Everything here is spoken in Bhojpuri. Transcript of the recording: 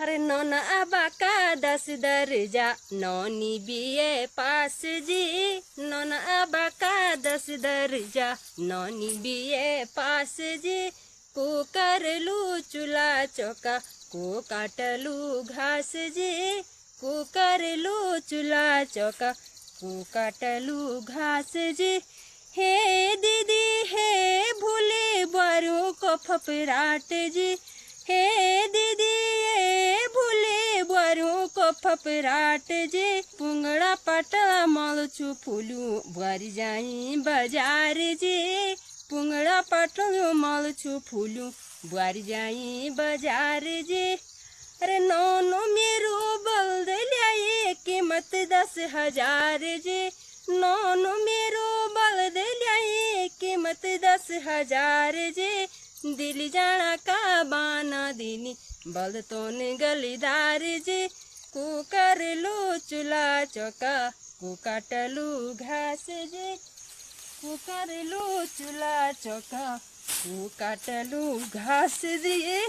अरे नौना बाका 10 दर्जा नौनी बीए पास जी। नौना बाका 10 दर्जा नौनी बीए पास जी। को करलू चूल्हा चौका को काटलू घास जी। को करलू चूल्हा चौका को काटलू घास जी। हे दीदी हे भूले बारू को फफराट जी। हे दीदी ये भूले बारू को फफराट जी। पुंगड़ा पाटा मलचू फूलू बारी जाई बाजार जी। पुंगड़ा पाटा मलचू फूलू बारी जाई बाजार जी। अरे नौनो मेरो बल्द ल्याए कीमत 10,000 जी। नौनो मेरो बल्द ल्याए कीमत 10,000 जी। दिली जाना का बाना दिली बल्द तो गलीदार जी। को करलू चूल्हा चौका को काटलू घास जी। को करलू चूल्हा चौका को काटलू घास जी।